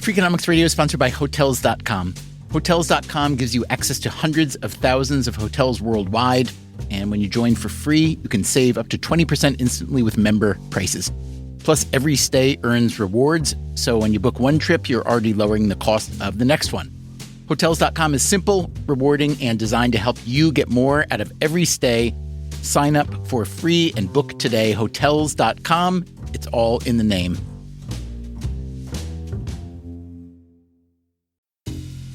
Freakonomics Radio is sponsored by Hotels.com. Hotels.com gives you access to hundreds of thousands of hotels worldwide. And when you join for free, you can save up to 20% instantly with member prices. Plus, every stay earns rewards. So when you book one trip, you're already lowering the cost of the next one. Hotels.com is simple, rewarding, and designed to help you get more out of every stay. Sign up for free and book today. Hotels.com. It's all in the name.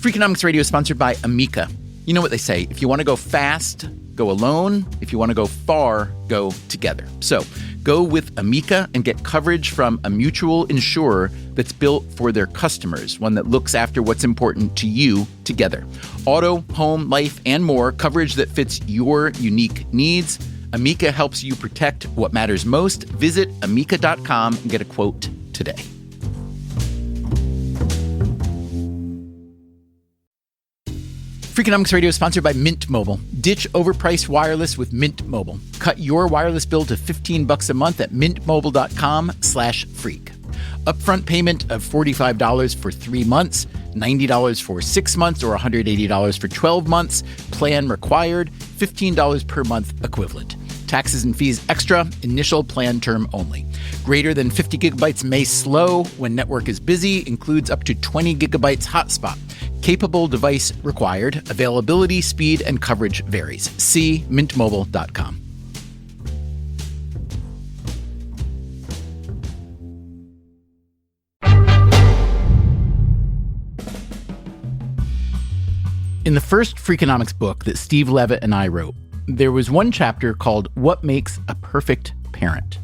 Freakonomics Radio is sponsored by Amica. You know what they say, if you want to go fast, go alone. If you want to go far, go together. So go with Amica and get coverage from a mutual insurer that's built for their customers, one that looks after what's important to you together. Auto, home, life, and more, coverage that fits your unique needs. Amica helps you protect what matters most. Visit amica.com and get a quote today. Freakonomics Radio is sponsored by Mint Mobile. Ditch overpriced wireless with Mint Mobile. Cut your wireless bill to $15 a month at mintmobile.com/freak. Upfront payment of $45 for 3 months, $90 for 6 months, or $180 for 12 months. Plan required, $15 per month equivalent. Taxes and fees extra, initial plan term only. Greater than 50 gigabytes may slow when network is busy, includes up to 20 gigabytes hotspot. Capable device required. Availability, speed, and coverage varies. See mintmobile.com. In the first Freakonomics book that Steve Levitt and I wrote, there was one chapter called What Makes a Perfect Parent?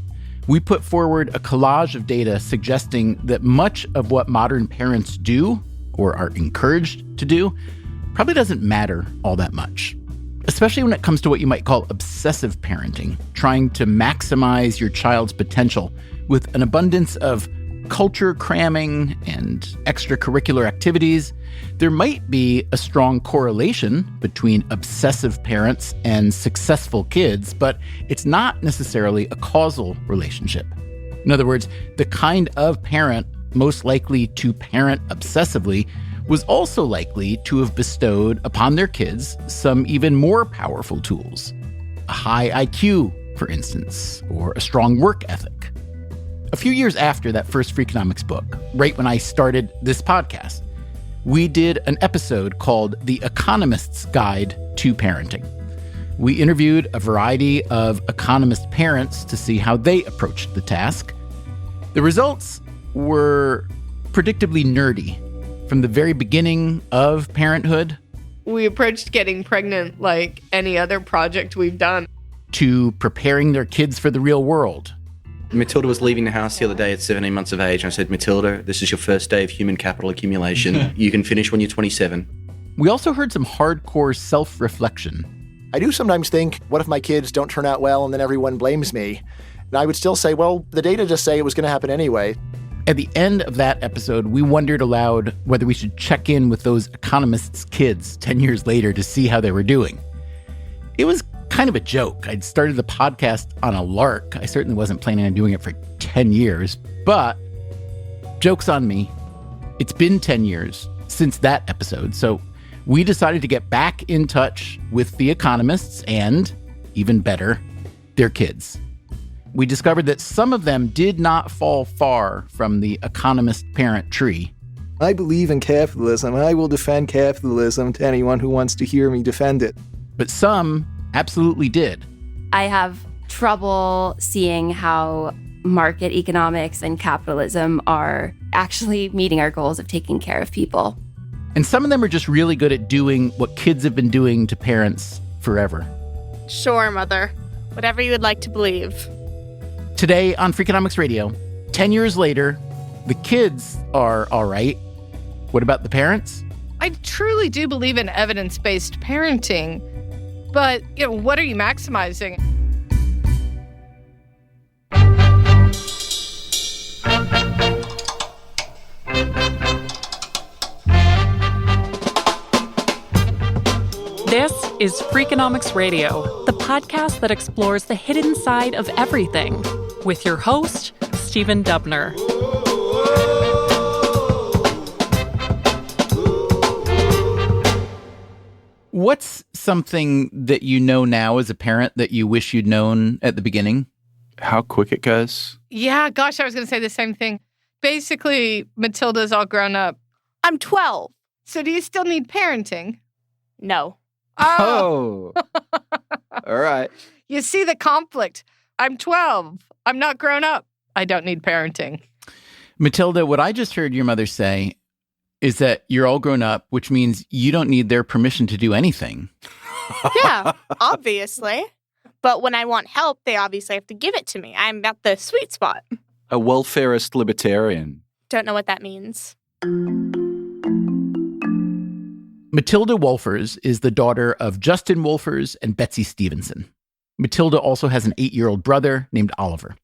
We put forward a collage of data suggesting that much of what modern parents do, or are encouraged to do, probably doesn't matter all that much. Especially when it comes to what you might call obsessive parenting, trying to maximize your child's potential with an abundance of culture cramming and extracurricular activities. There might be a strong correlation between obsessive parents and successful kids, but it's not necessarily a causal relationship. In other words, the kind of parent most likely to parent obsessively was also likely to have bestowed upon their kids some even more powerful tools. A high IQ, for instance, or a strong work ethic. A few years after that first Freakonomics book, right when I started this podcast, we did an episode called The Economist's Guide to Parenting. We interviewed a variety of economist parents to see how they approached the task. The results were predictably nerdy. From the very beginning of parenthood, we approached getting pregnant like any other project we've done, to preparing their kids for the real world. Matilda was leaving the house the other day at 17 months of age, and I said, Matilda, this is your first day of human capital accumulation. You can finish when you're 27. We also heard some hardcore self-reflection. I do sometimes think, what if my kids don't turn out well and then everyone blames me? And I would still say, well, the data just say it was going to happen anyway. At the end of that episode, we wondered aloud whether we should check in with those economists' kids 10 years later to see how they were doing. It was kind of a joke. I'd started the podcast on a lark. I certainly wasn't planning on doing it for 10 years, but joke's on me. It's been 10 years since that episode, so we decided to get back in touch with the economists and, even better, their kids. We discovered that some of them did not fall far from the economist parent tree. I believe in capitalism. I will defend capitalism to anyone who wants to hear me defend it. But some absolutely did. I have trouble seeing how market economics and capitalism are actually meeting our goals of taking care of people. And some of them are just really good at doing what kids have been doing to parents forever. Sure, Mother. Whatever you would like to believe. Today on Freakonomics Radio, 10 years later, the kids are all right. What about the parents? I truly do believe in evidence-based parenting, but, what are you maximizing? This is Freakonomics Radio, the podcast that explores the hidden side of everything, with your host, Stephen Dubner. something that you know now as a parent that you wish you'd known at the beginning? How quick it goes. Yeah, gosh, I was going to say the same thing. Basically, Matilda's all grown up. I'm 12. So do you still need parenting? No. Oh. All right. You see the conflict. I'm 12. I'm not grown up. I don't need parenting. Matilda, what I just heard your mother say is that you're all grown up, which means you don't need their permission to do anything. Yeah, obviously. But when I want help, they obviously have to give it to me. I'm at the sweet spot. A welfarist libertarian. Don't know what that means. Matilda Wolfers is the daughter of Justin Wolfers and Betsy Stevenson. Matilda also has an 8-year-old brother named Oliver.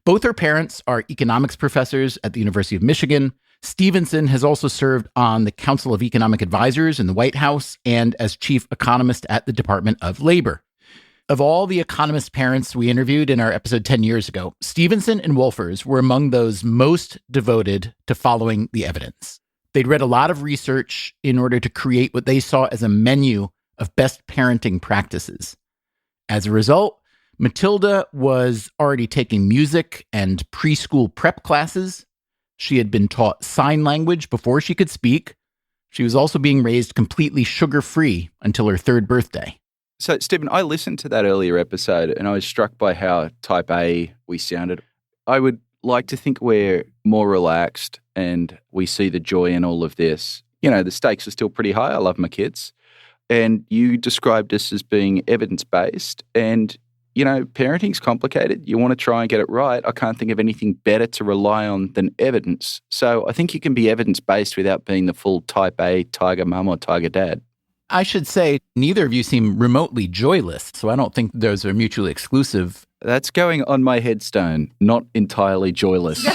Both her parents are economics professors at the University of Michigan. Stevenson has also served on the Council of Economic Advisors in the White House and as chief economist at the Department of Labor. Of all the Economist parents we interviewed in our episode 10 years ago, Stevenson and Wolfers were among those most devoted to following the evidence. They'd read a lot of research in order to create what they saw as a menu of best parenting practices. As a result, Matilda was already taking music and preschool prep classes. She had been taught sign language before she could speak. She was also being raised completely sugar-free until her 3rd birthday. So, Stephen, I listened to that earlier episode and I was struck by how type A we sounded. I would like to think we're more relaxed and we see the joy in all of this. You know, the stakes are still pretty high. I love my kids. And you described us as being evidence-based. And, you know, parenting's complicated. You want to try and get it right. I can't think of anything better to rely on than evidence. So I think you can be evidence-based without being the full type A tiger mum or tiger dad. I should say, neither of you seem remotely joyless, so I don't think those are mutually exclusive. That's going on my headstone, not entirely joyless.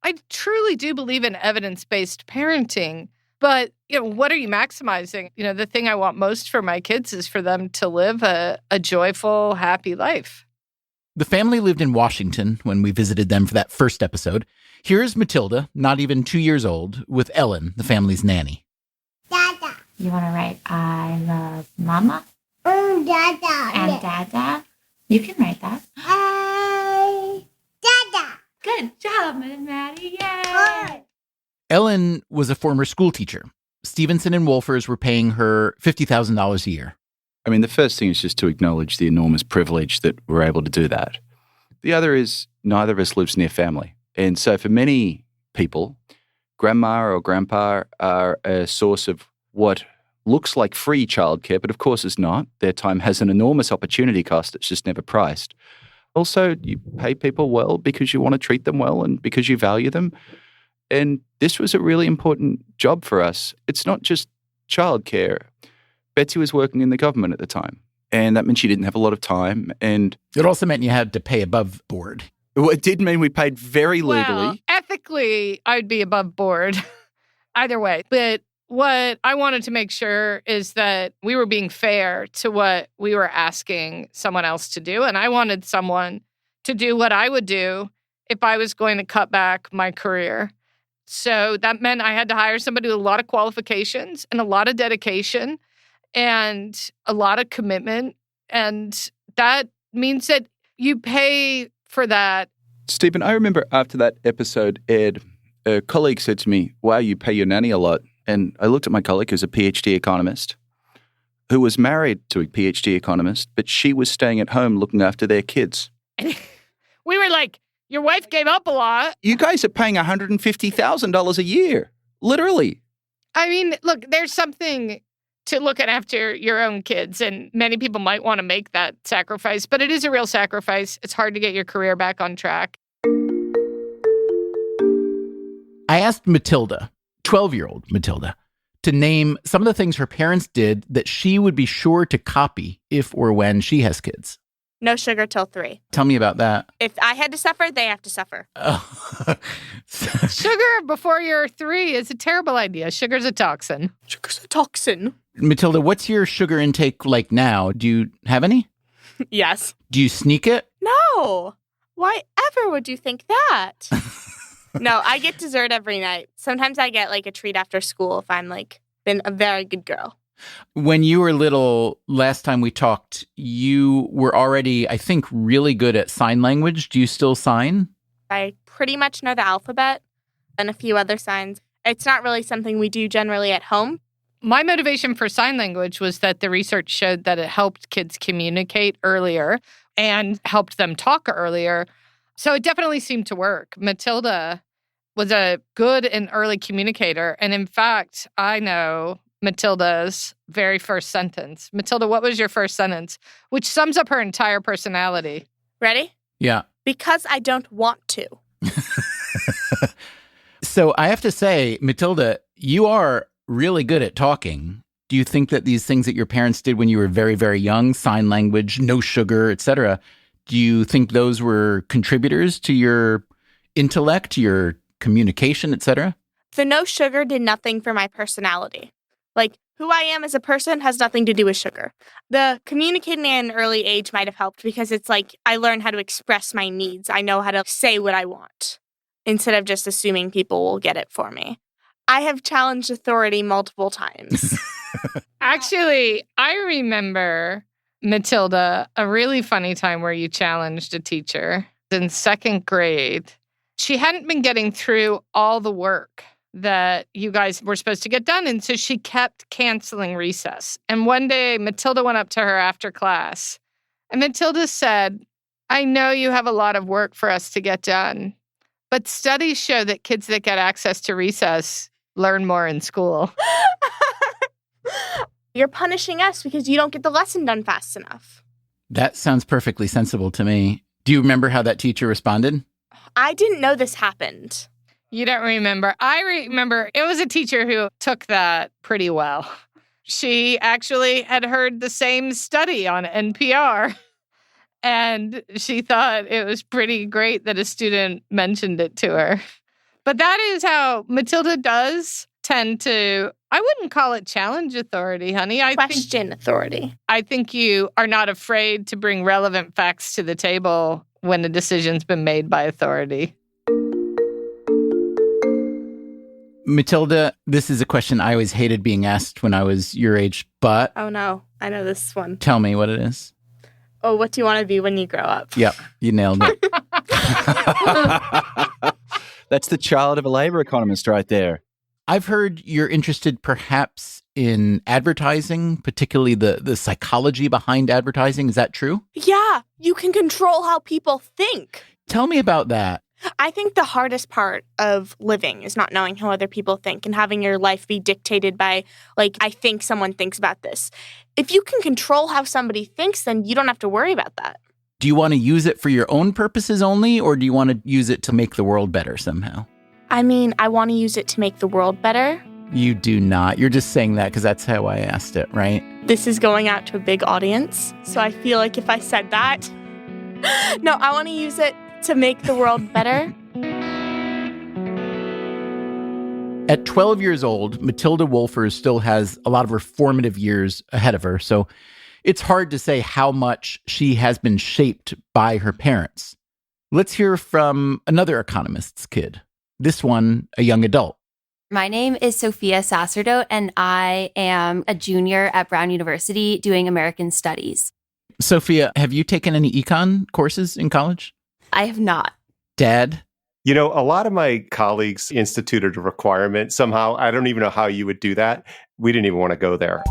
I truly do believe in evidence-based parenting, but, you know, what are you maximizing? You know, the thing I want most for my kids is for them to live a joyful, happy life. The family lived in Washington when we visited them for that first episode. Here's Matilda, not even 2 years old, with Ellen, the family's nanny. Dada. You want to write, I love Mama? Dada. And Dada? You can write that. Dada. Good job, Miss Maddie. Yay! Ellen was a former school teacher. Stevenson and Wolfers were paying her $50,000 a year. I mean, the first thing is just to acknowledge the enormous privilege that we're able to do that. The other is neither of us lives near family. And so for many people, grandma or grandpa are a source of what looks like free childcare, but of course is not. Their time has an enormous opportunity cost that's just never priced. Also, you pay people well because you want to treat them well and because you value them. And this was a really important job for us. It's not just childcare. Betsy was working in the government at the time, and that meant she didn't have a lot of time. And it also meant you had to pay above board. Well, it did mean we paid very legally. Well, ethically, I'd be above board either way. But what I wanted to make sure is that we were being fair to what we were asking someone else to do. And I wanted someone to do what I would do if I was going to cut back my career. So that meant I had to hire somebody with a lot of qualifications and a lot of dedication and a lot of commitment. And that means that you pay for that. Stephen, I remember after that episode aired, a colleague said to me, wow, you pay your nanny a lot. And I looked at my colleague who's a PhD economist who was married to a PhD economist, but she was staying at home looking after their kids. We were like, your wife gave up a lot. You guys are paying $150,000 a year, literally. I mean, look, there's something to looking after your own kids, and many people might want to make that sacrifice, but it is a real sacrifice. It's hard to get your career back on track. I asked Matilda, 12-year-old Matilda, to name some of the things her parents did that she would be sure to copy if or when she has kids. No sugar till 3. Tell me about that. If I had to suffer, they have to suffer. Oh. Sugar before you're 3 is a terrible idea. Sugar's a toxin. Sugar's a toxin. Matilda, what's your sugar intake like now? Do you have any? Yes. Do you sneak it? No. Why ever would you think that? No, I get dessert every night. Sometimes I get like a treat after school if I'm like been a very good girl. When you were little, last time we talked, you were already, I think, really good at sign language. Do you still sign? I pretty much know the alphabet and a few other signs. It's not really something we do generally at home. My motivation for sign language was that the research showed that it helped kids communicate earlier and helped them talk earlier. So it definitely seemed to work. Matilda was a good and early communicator. And in fact, I know Matilda's very first sentence. Matilda, what was your first sentence? Which sums up her entire personality. Ready? Yeah. Because I don't want to. So I have to say, Matilda, you are really good at talking. Do you think that these things that your parents did when you were very, very young, sign language, no sugar, etc., do you think those were contributors to your intellect, your communication, etc.? The no sugar did nothing for my personality. Like, who I am as a person has nothing to do with sugar. The communicating at an early age might have helped because it's like I learned how to express my needs. I know how to say what I want instead of just assuming people will get it for me. I have challenged authority multiple times. Actually, I remember, Matilda, a really funny time where you challenged a teacher in second grade. She hadn't been getting through all the work that you guys were supposed to get done, and so she kept canceling recess. And one day, Matilda went up to her after class, and Matilda said, I know you have a lot of work for us to get done, but studies show that kids that get access to recess learn more in school. You're punishing us because you don't get the lesson done fast enough. That sounds perfectly sensible to me. Do you remember how that teacher responded? I didn't know this happened. You don't remember. I remember it was a teacher who took that pretty well. She actually had heard the same study on NPR, and she thought it was pretty great that a student mentioned it to her. But that is how Matilda does tend to, I wouldn't call it challenge authority, honey. Question authority. I think you are not afraid to bring relevant facts to the table when a decision's been made by authority. Matilda, this is a question I always hated being asked when I was your age, but... Oh no, I know this one. Tell me what it is. Oh, what do you want to be when you grow up? Yep, you nailed it. That's the child of a labor economist right there. I've heard you're interested perhaps in advertising, particularly the psychology behind advertising. Is that true? Yeah, you can control how people think. Tell me about that. I think the hardest part of living is not knowing how other people think and having your life be dictated by, like, I think someone thinks about this. If you can control how somebody thinks, then you don't have to worry about that. Do you want to use it for your own purposes only, or do you want to use it to make the world better somehow? I mean, I want to use it to make the world better. You do not. You're just saying that because that's how I asked it, right? This is going out to a big audience, so I feel like if I said that... No, I want to use it to make the world better. At 12 years old, Matilda Wolfers still has a lot of her formative years ahead of her, so it's hard to say how much she has been shaped by her parents. Let's hear from another economist's kid, this one a young adult. My name is Sophia Sacerdote, and I am a junior at Brown University doing American Studies. Sophia, have you taken any econ courses in college? I have not. Dad? You know, a lot of my colleagues instituted a requirement somehow. I don't even know how you would do that. We didn't even want to go there.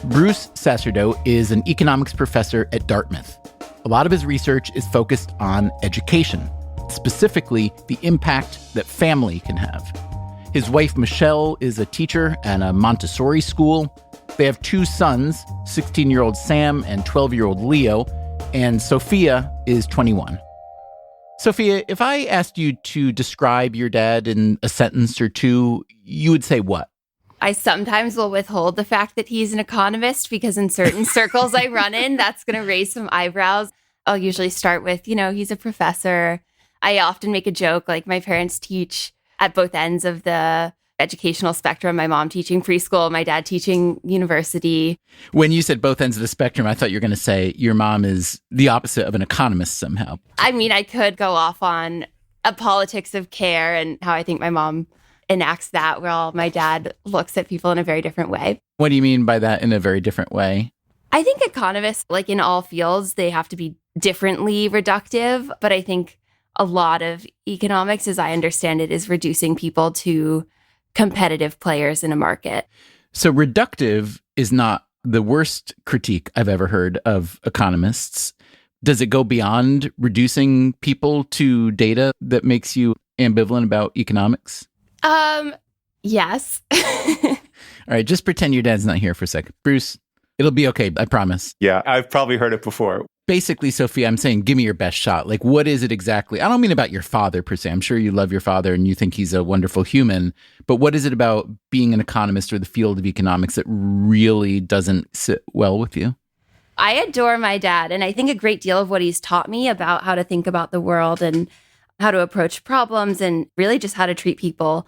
Bruce Sacerdote is an economics professor at Dartmouth. A lot of his research is focused on education, specifically the impact that family can have. His wife, Michelle, is a teacher at a Montessori school. They have two sons, 16-year-old Sam and 12-year-old Leo, and Sophia is 21. Sophia, if I asked you to describe your dad in a sentence or two, you would say what? I sometimes will withhold the fact that he's an economist because in certain circles I run in, that's going to raise some eyebrows. I'll usually start with, he's a professor. I often make a joke, like my parents teach at both ends of the educational spectrum. My mom teaching preschool, my dad teaching university. When you said both ends of the spectrum, I thought you were going to say your mom is the opposite of an economist somehow. I mean, I could go off on a politics of care and how I think my mom enacts that, while my dad looks at people in a very different way. What do you mean by that, in a very different way? I think economists, like in all fields, they have to be differently reductive. But I think a lot of economics, as I understand it, is reducing people to competitive players in a market. So reductive is not the worst critique I've ever heard of economists. Does it go beyond reducing people to data that makes you ambivalent about economics? Yes. All right, just pretend your dad's not here for a second. Bruce, it'll be okay, I promise. Yeah, I've probably heard it before. Basically, Sophia, I'm saying, give me your best shot. Like, what is it exactly? I don't mean about your father per se. I'm sure you love your father and you think he's a wonderful human. But what is it about being an economist or the field of economics that really doesn't sit well with you? I adore my dad. And I think a great deal of what he's taught me about how to think about the world and how to approach problems and really just how to treat people.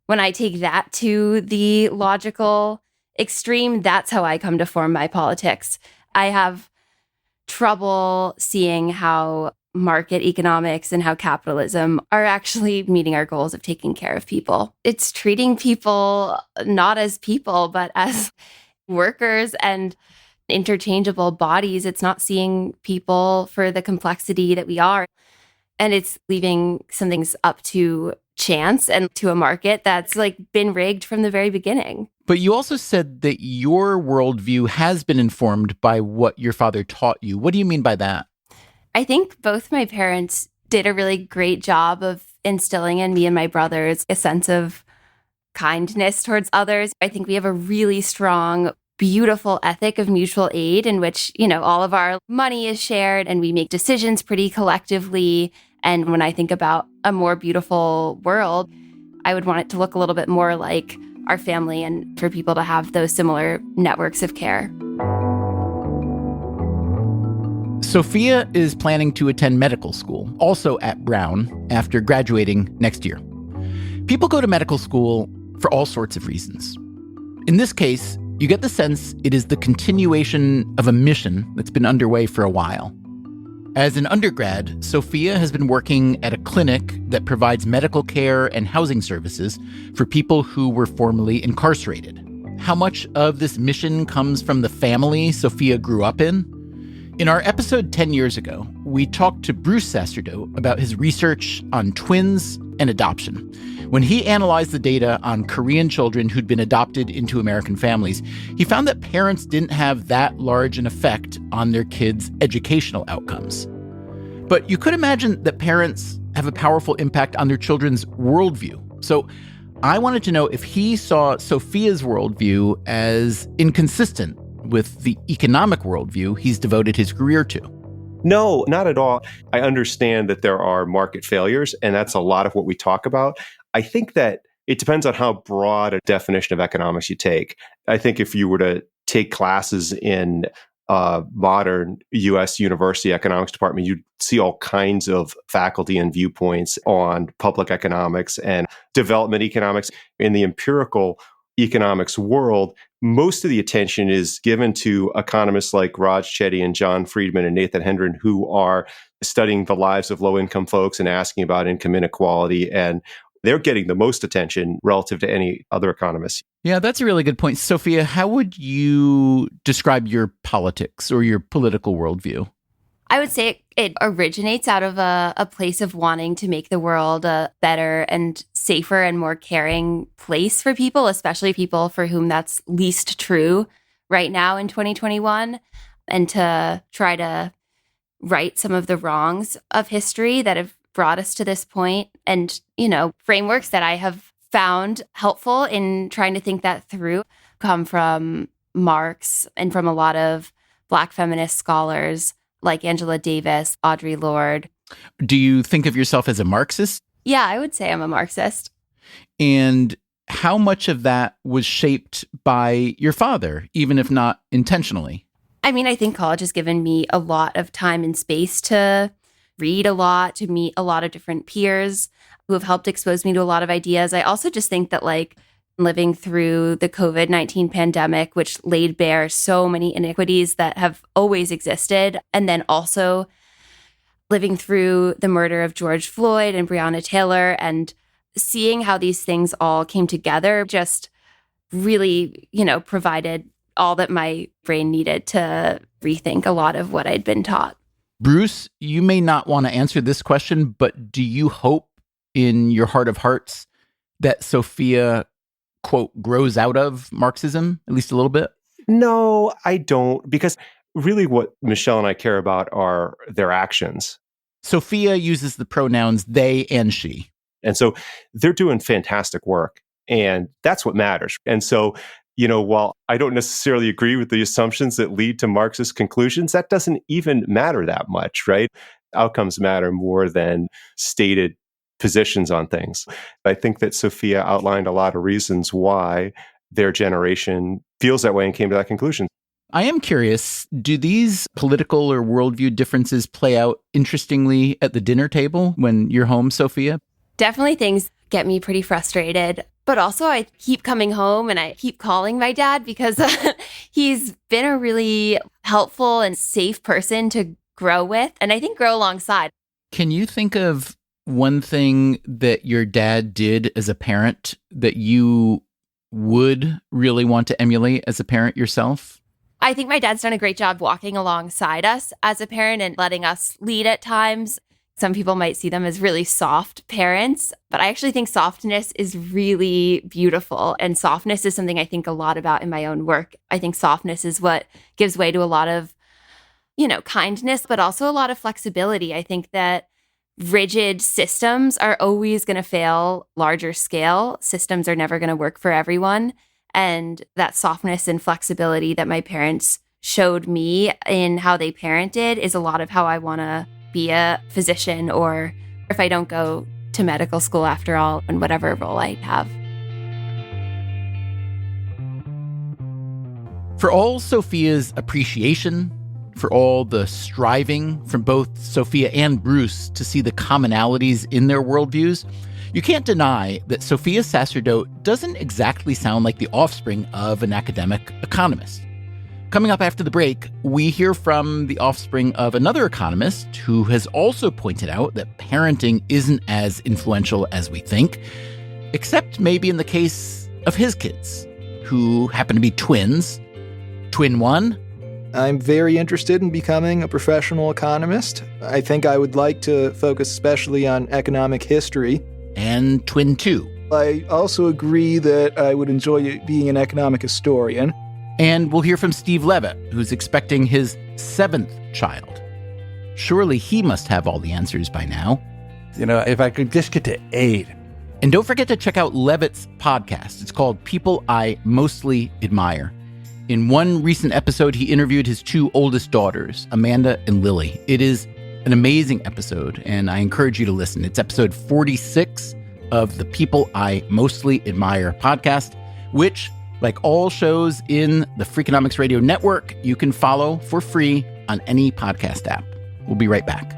When I take that to the logical extreme, that's how I come to form my politics. I have trouble seeing how market economics and how capitalism are actually meeting our goals of taking care of people. It's treating people not as people, but as workers and interchangeable bodies. It's not seeing people for the complexity that we are. And it's leaving some things up to chance and to a market that's like been rigged from the very beginning. But you also said that your worldview has been informed by what your father taught you. What do you mean by that? I think both my parents did a really great job of instilling in me and my brothers a sense of kindness towards others. I think we have a really strong, beautiful ethic of mutual aid in which, all of our money is shared and we make decisions pretty collectively. And when I think about a more beautiful world, I would want it to look a little bit more like our family and for people to have those similar networks of care. Sophia is planning to attend medical school, also at Brown, after graduating next year. People go to medical school for all sorts of reasons. In this case, you get the sense it is the continuation of a mission that's been underway for a while. As an undergrad, Sophia has been working at a clinic that provides medical care and housing services for people who were formerly incarcerated. How much of this mission comes from the family Sophia grew up in? In our episode 10 years ago, we talked to Bruce Sasterdoe about his research on twins and adoption. When he analyzed the data on Korean children who'd been adopted into American families, he found that parents didn't have that large an effect on their kids' educational outcomes. But you could imagine that parents have a powerful impact on their children's worldview. So I wanted to know if he saw Sophia's worldview as inconsistent with the economic worldview he's devoted his career to. No, not at all. I understand that there are market failures, and that's a lot of what we talk about. I think that it depends on how broad a definition of economics you take. I think if you were to take classes in modern U.S. university economics department, you'd see all kinds of faculty and viewpoints on public economics and development economics. In the empirical economics world, most of the attention is given to economists like Raj Chetty and John Friedman and Nathan Hendren, who are studying the lives of low-income folks and asking about income inequality. And they're getting the most attention relative to any other economists. Yeah, that's a really good point. Sophia, how would you describe your politics or your political worldview? I would say it originates out of a place of wanting to make the world a better and safer and more caring place for people, especially people for whom that's least true right now in 2021, and to try to right some of the wrongs of history that have brought us to this point. And, frameworks that I have found helpful in trying to think that through come from Marx and from a lot of Black feminist scholars like Angela Davis, Audre Lorde. Do you think of yourself as a Marxist? Yeah, I would say I'm a Marxist. And how much of that was shaped by your father, even if not intentionally? I mean, I think college has given me a lot of time and space to read a lot, to meet a lot of different peers who have helped expose me to a lot of ideas. I also just think that living through the COVID-19 pandemic, which laid bare so many inequities that have always existed, and then also living through the murder of George Floyd and Breonna Taylor and seeing how these things all came together just really, provided all that my brain needed to rethink a lot of what I'd been taught. Bruce, you may not want to answer this question, but do you hope in your heart of hearts that Sophia, quote, grows out of Marxism, at least a little bit? No, I don't, because really what Michelle and I care about are their actions. Sophia uses the pronouns they and she. And so they're doing fantastic work, and that's what matters. And so, while I don't necessarily agree with the assumptions that lead to Marxist conclusions, that doesn't even matter that much, right? Outcomes matter more than stated positions on things. I think that Sophia outlined a lot of reasons why their generation feels that way and came to that conclusion. I am curious, do these political or worldview differences play out interestingly at the dinner table when you're home, Sophia? Definitely things get me pretty frustrated. But also I keep coming home and I keep calling my dad because he's been a really helpful and safe person to grow with, and I think grow alongside. Can you think of one thing that your dad did as a parent that you would really want to emulate as a parent yourself? I think my dad's done a great job walking alongside us as a parent and letting us lead at times. Some people might see them as really soft parents, but I actually think softness is really beautiful. And softness is something I think a lot about in my own work. I think softness is what gives way to a lot of, kindness, but also a lot of flexibility. I think that rigid systems are always going to fail larger scale. Systems are never going to work for everyone. And that softness and flexibility that my parents showed me in how they parented is a lot of how I want to be a physician, or if I don't go to medical school after all, and whatever role I have. For all Sophia's appreciation, for all the striving from both Sophia and Bruce to see the commonalities in their worldviews, you can't deny that Sophia Sacerdote doesn't exactly sound like the offspring of an academic economist. Coming up after the break, we hear from the offspring of another economist who has also pointed out that parenting isn't as influential as we think, except maybe in the case of his kids, who happen to be twins. Twin one. I'm very interested in becoming a professional economist. I think I would like to focus especially on economic history. And twin two. I also agree that I would enjoy being an economic historian. And we'll hear from Steve Levitt, who's expecting his 7th child. Surely he must have all the answers by now. If I could just get to 8. And don't forget to check out Levitt's podcast. It's called People I Mostly Admire. In one recent episode, he interviewed his 2 oldest daughters, Amanda and Lily. It is an amazing episode, and I encourage you to listen. It's episode 46 of the People I Mostly Admire podcast, which, like all shows in the Freakonomics Radio network, you can follow for free on any podcast app. We'll be right back.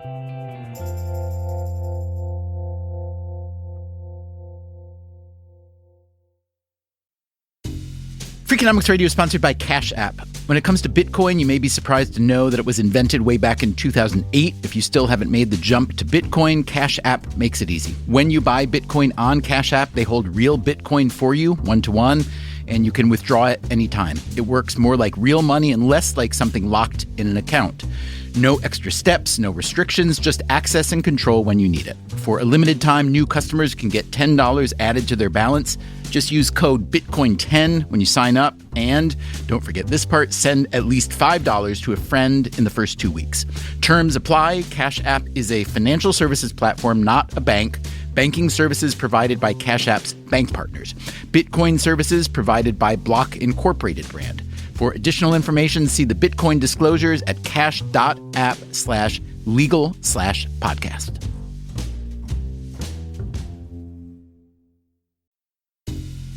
Freakonomics Radio is sponsored by Cash App. When it comes to Bitcoin, you may be surprised to know that it was invented way back in 2008. If you still haven't made the jump to Bitcoin, Cash App makes it easy. When you buy Bitcoin on Cash App, they hold real Bitcoin for you, 1-to-1, and you can withdraw it anytime. It works more like real money and less like something locked in an account. No extra steps, no restrictions, just access and control when you need it. For a limited time, new customers can get $10 added to their balance. Just use code BITCOIN10 when you sign up. And don't forget this part, send at least $5 to a friend in the first 2 weeks. Terms apply. Cash App is a financial services platform, not a bank. Banking services provided by Cash App's bank partners. Bitcoin services provided by Block Incorporated brand. For additional information, see the Bitcoin disclosures at cash.app/legal/podcast.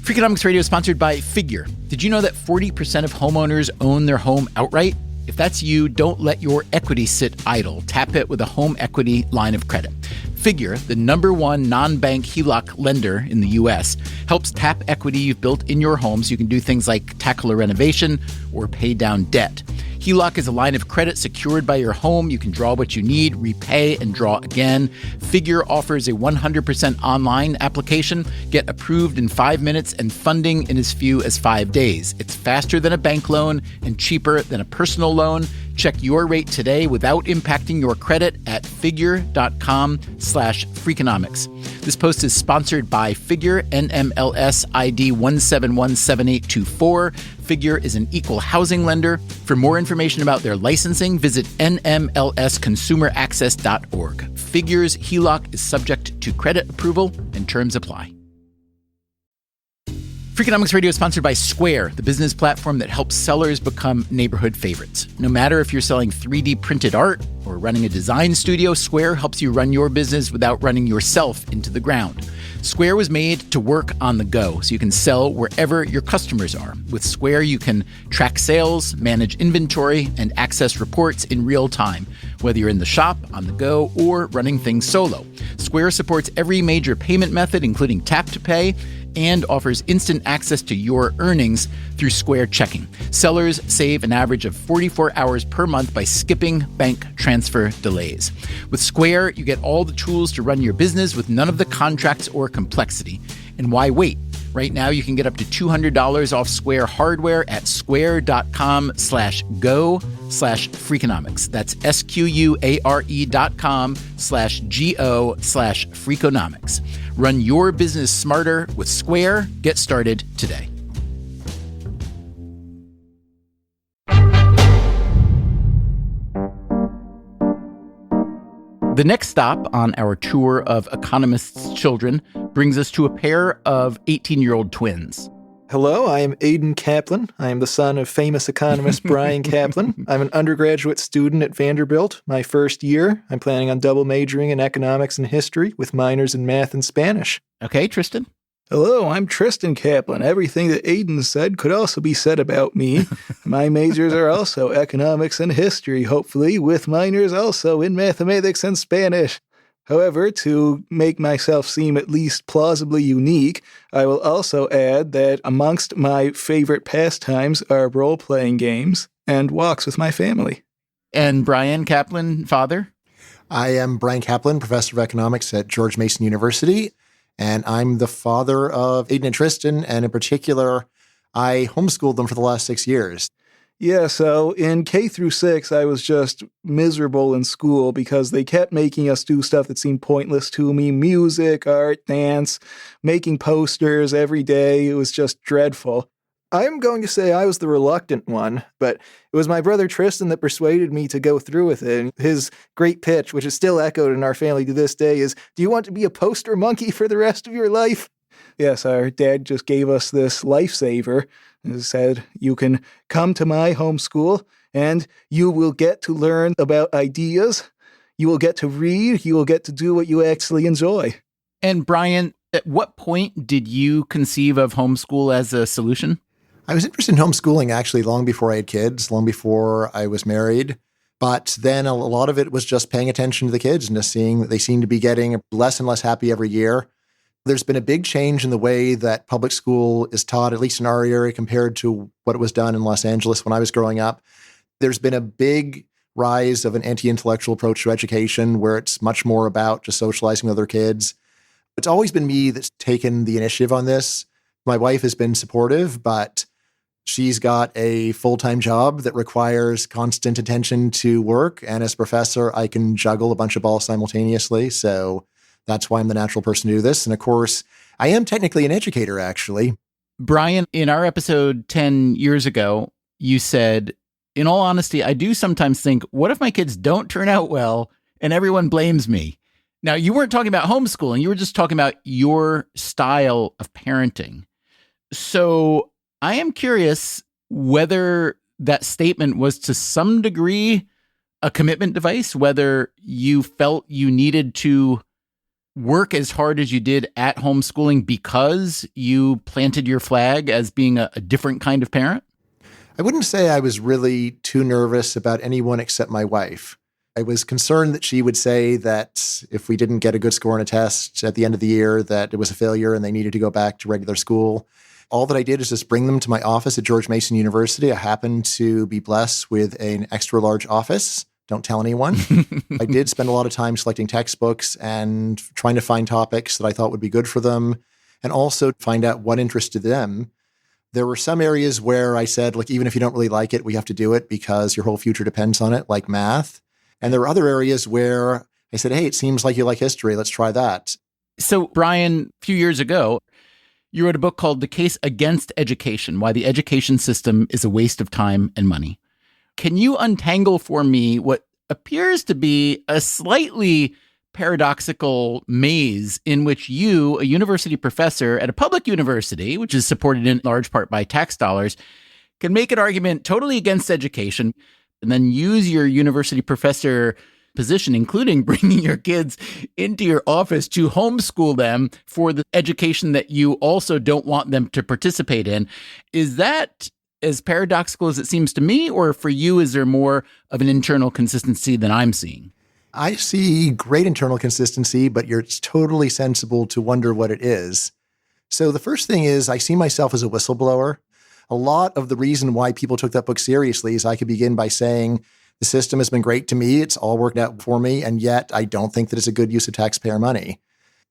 Freakonomics Radio is sponsored by Figure. Did you know that 40% of homeowners own their home outright? If that's you, don't let your equity sit idle. Tap it with a home equity line of credit. Figure, the #1 non-bank HELOC lender in the U.S., helps tap equity you've built in your home so you can do things like tackle a renovation or pay down debt. HELOC is a line of credit secured by your home. You can draw what you need, repay, and draw again. Figure offers a 100% online application. Get approved in 5 minutes and funding in as few as 5 days. It's faster than a bank loan and cheaper than a personal loan. Check your rate today without impacting your credit at figure.com/Freakonomics. This post is sponsored by Figure, NMLS ID 1717824. Figure is an equal housing lender. For more information about their licensing, visit nmlsconsumeraccess.org. Figure's HELOC is subject to credit approval and terms apply. Freakonomics Radio is sponsored by Square, the business platform that helps sellers become neighborhood favorites. No matter if you're selling 3D printed art or running a design studio, Square helps you run your business without running yourself into the ground. Square was made to work on the go, so you can sell wherever your customers are. With Square, you can track sales, manage inventory, and access reports in real time, whether you're in the shop, on the go, or running things solo. Square supports every major payment method, including tap to pay, and offers instant access to your earnings through Square Checking. Sellers save an average of 44 hours per month by skipping bank transfer delays. With Square, you get all the tools to run your business with none of the contracts or complexity. And why wait? Right now, you can get up to $200 off Square hardware at square.com/go/Freakonomics. That's SQUARE.com/GO/Freakonomics. Run your business smarter with Square. Get started today. The next stop on our tour of Economist's children brings us to a pair of 18-year-old twins. Hello, I am Aidan Kaplan. I am the son of famous economist Brian Kaplan. I'm an undergraduate student at Vanderbilt. My first year, I'm planning on double majoring in economics and history with minors in math and Spanish. Okay, Tristan. Hello, I'm Tristan Kaplan. Everything that Aidan said could also be said about me. My majors are also economics and history, hopefully, with minors also in mathematics and Spanish. However, to make myself seem at least plausibly unique, I will also add that amongst my favorite pastimes are role-playing games and walks with my family. And Brian Kaplan, father? I am Brian Kaplan, professor of economics at George Mason University, and I'm the father of Aidan and Tristan, and in particular, I homeschooled them for the last 6 years. Yeah, so in K through 6, I was just miserable in school because they kept making us do stuff that seemed pointless to me. Music, art, dance, making posters every day. It was just dreadful. I'm going to say I was the reluctant one, but it was my brother Tristan that persuaded me to go through with it. And his great pitch, which is still echoed in our family to this day, is, do you want to be a poster monkey for the rest of your life? Yes, our dad just gave us this lifesaver. He said, you can come to my homeschool and you will get to learn about ideas. You will get to read. You will get to do what you actually enjoy. And Brian, at what point did you conceive of homeschool as a solution? I was interested in homeschooling actually long before I had kids, long before I was married. But then a lot of it was just paying attention to the kids and just seeing that they seem to be getting less and less happy every year. There's been a big change in the way that public school is taught, at least in our area, compared to what was done in Los Angeles when I was growing up. There's been a big rise of an anti-intellectual approach to education where it's much more about just socializing with other kids. It's always been me that's taken the initiative on this. My wife has been supportive, but she's got a full-time job that requires constant attention to work. And as a professor, I can juggle a bunch of balls simultaneously. So that's why I'm the natural person to do this. And of course, I am technically an educator, actually. Brian, in our episode 10 years ago, you said, in all honesty, I do sometimes think, what if my kids don't turn out well and everyone blames me? Now, you weren't talking about homeschooling. You were just talking about your style of parenting. So I am curious whether that statement was to some degree a commitment device, whether you felt you needed to work as hard as you did at homeschooling because you planted your flag as being a different kind of parent? I wouldn't say I was really too nervous about anyone except my wife. I was concerned that she would say that if we didn't get a good score on a test at the end of the year, that it was a failure and they needed to go back to regular school. All that I did is just bring them to my office at George Mason University. I happened to be blessed with an extra large office. Don't tell anyone. I did spend a lot of time selecting textbooks and trying to find topics that I thought would be good for them, and also find out what interested them. There were some areas where I said, like, even if you don't really like it, we have to do it because your whole future depends on it, like math. And there were other areas where I said, hey, it seems like you like history. Let's try that. So, Brian, a few years ago, you wrote a book called The Case Against Education, Why the Education System is a Waste of Time and Money. Can you untangle for me what appears to be a slightly paradoxical maze in which you, a university professor at a public university, which is supported in large part by tax dollars, can make an argument totally against education and then use your university professor position, including bringing your kids into your office to homeschool them for the education that you also don't want them to participate in? Is that as paradoxical as it seems to me, or for you, is there more of an internal consistency than I'm seeing? I see great internal consistency, but it's totally sensible to wonder what it is. So the first thing is I see myself as a whistleblower. A lot of the reason why people took that book seriously is I could begin by saying, the system has been great to me. It's all worked out for me. And yet I don't think that it's a good use of taxpayer money.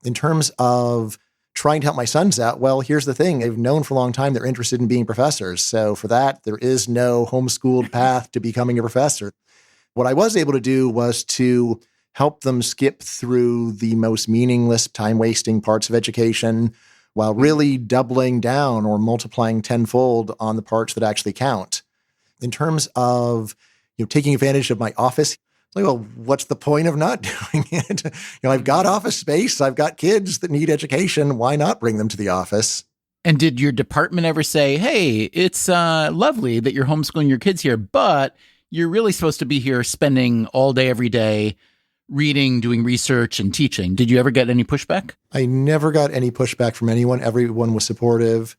In terms of trying to help my sons out, well, here's the thing. They've known for a long time they're interested in being professors. So for that, there is no homeschooled path to becoming a professor. What I was able to do was to help them skip through the most meaningless, time-wasting parts of education while really doubling down or multiplying tenfold on the parts that actually count. In terms of taking advantage of my office, like, well, what's the point of not doing it? I've got office space. I've got kids that need education. Why not bring them to the office? And did your department ever say, hey, it's lovely that you're homeschooling your kids here, but you're really supposed to be here spending all day, every day, reading, doing research, and teaching? Did you ever get any pushback? I never got any pushback from anyone. Everyone was supportive.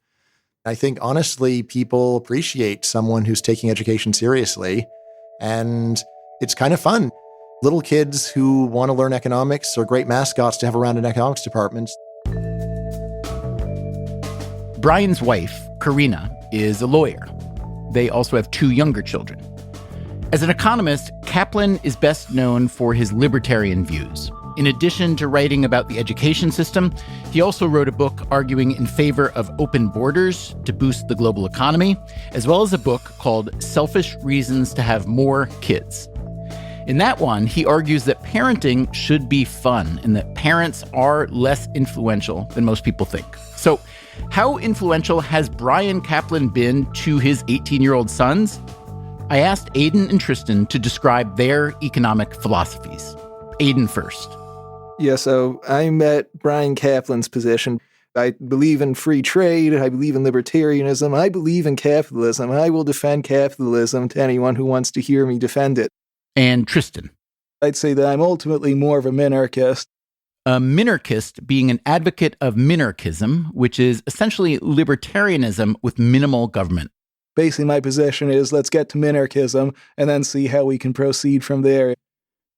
I think, honestly, people appreciate someone who's taking education seriously. And it's kind of fun. Little kids who want to learn economics are great mascots to have around in economics departments. Brian's wife, Karina, is a lawyer. They also have 2 younger children. As an economist, Kaplan is best known for his libertarian views. In addition to writing about the education system, he also wrote a book arguing in favor of open borders to boost the global economy, as well as a book called Selfish Reasons to Have More Kids. In that one, he argues that parenting should be fun and that parents are less influential than most people think. So, how influential has Brian Kaplan been to his 18-year-old sons? I asked Aidan and Tristan to describe their economic philosophies. Aidan first. Yeah, so I'm at Brian Kaplan's position. I believe in free trade. I believe in libertarianism. I believe in capitalism. I will defend capitalism to anyone who wants to hear me defend it. And Tristan. I'd say that I'm ultimately more of a minarchist. A minarchist being an advocate of minarchism, which is essentially libertarianism with minimal government. Basically, my position is let's get to minarchism and then see how we can proceed from there.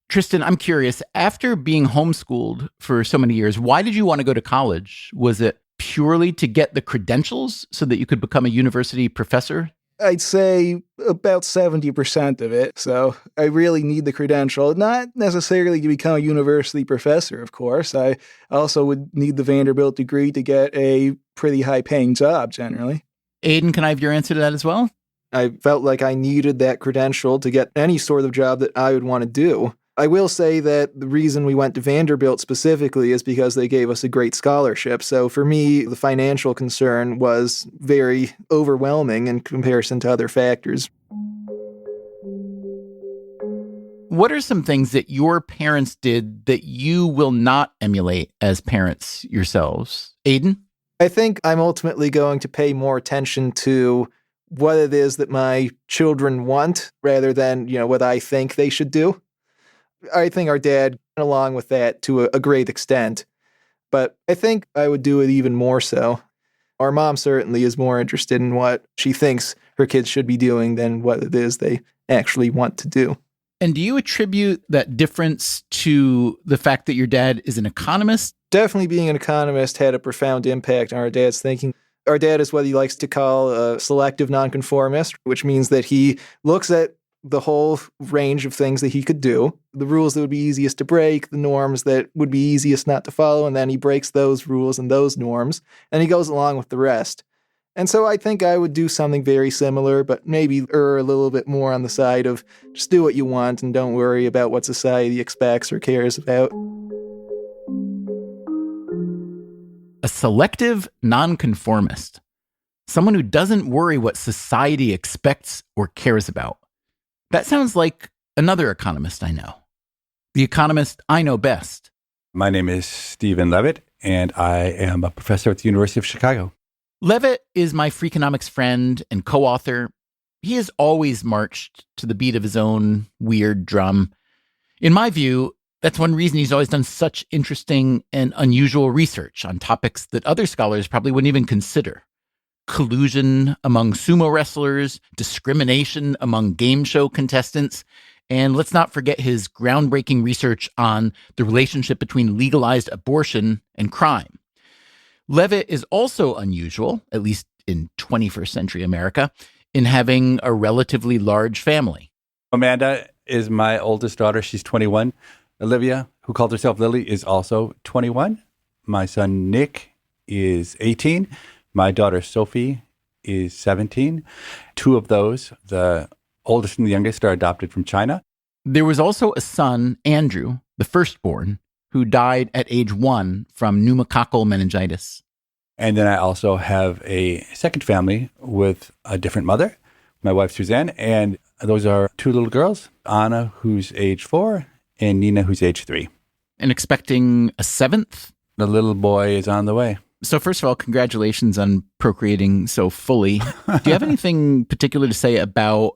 Tristan, I'm curious, after being homeschooled for so many years, why did you want to go to college? Was it purely to get the credentials so that you could become a university professor? I'd say about 70% of it. So I really need the credential, not necessarily to become a university professor, of course. I also would need the Vanderbilt degree to get a pretty high-paying job, generally. Aidan, can I have your answer to that as well? I felt like I needed that credential to get any sort of job that I would want to do. I will say that the reason we went to Vanderbilt specifically is because they gave us a great scholarship. So for me, the financial concern was very overwhelming in comparison to other factors. What are some things that your parents did that you will not emulate as parents yourselves? Aidan? I think I'm ultimately going to pay more attention to what it is that my children want rather than, what I think they should do. I think our dad went along with that to a great extent, but I think I would do it even more so. Our mom certainly is more interested in what she thinks her kids should be doing than what it is they actually want to do. And do you attribute that difference to the fact that your dad is an economist? Definitely being an economist had a profound impact on our dad's thinking. Our dad is what he likes to call a selective nonconformist, which means that he looks at the whole range of things that he could do, the rules that would be easiest to break, the norms that would be easiest not to follow, and then he breaks those rules and those norms, and he goes along with the rest. And so I think I would do something very similar, but maybe err a little bit more on the side of just do what you want and don't worry about what society expects or cares about. A selective nonconformist. Someone who doesn't worry what society expects or cares about. That sounds like another economist I know. The economist I know best. My name is Stephen Levitt, and I am a professor at the University of Chicago. Levitt is my Freakonomics friend and co-author. He has always marched to the beat of his own weird drum. In my view, that's one reason he's always done such interesting and unusual research on topics that other scholars probably wouldn't even consider. Collusion among sumo wrestlers, discrimination among game show contestants, and let's not forget his groundbreaking research on the relationship between legalized abortion and crime. Levitt is also unusual, at least in 21st century America, in having a relatively large family. Amanda is my oldest daughter. She's 21. Olivia, who calls herself Lily, is also 21. My son Nick is 18. My daughter Sophie is 17. Two of those, the oldest and the youngest, are adopted from China. There was also a son, Andrew, the firstborn, who died at age 1 from pneumococcal meningitis. And then I also have a second family with a different mother, my wife Suzanne, and those are two little girls, Anna, who's age 4, and Nina, who's age 3. And expecting a 7th? The little boy is on the way. So first of all, congratulations on procreating so fully. Do you have anything particular to say about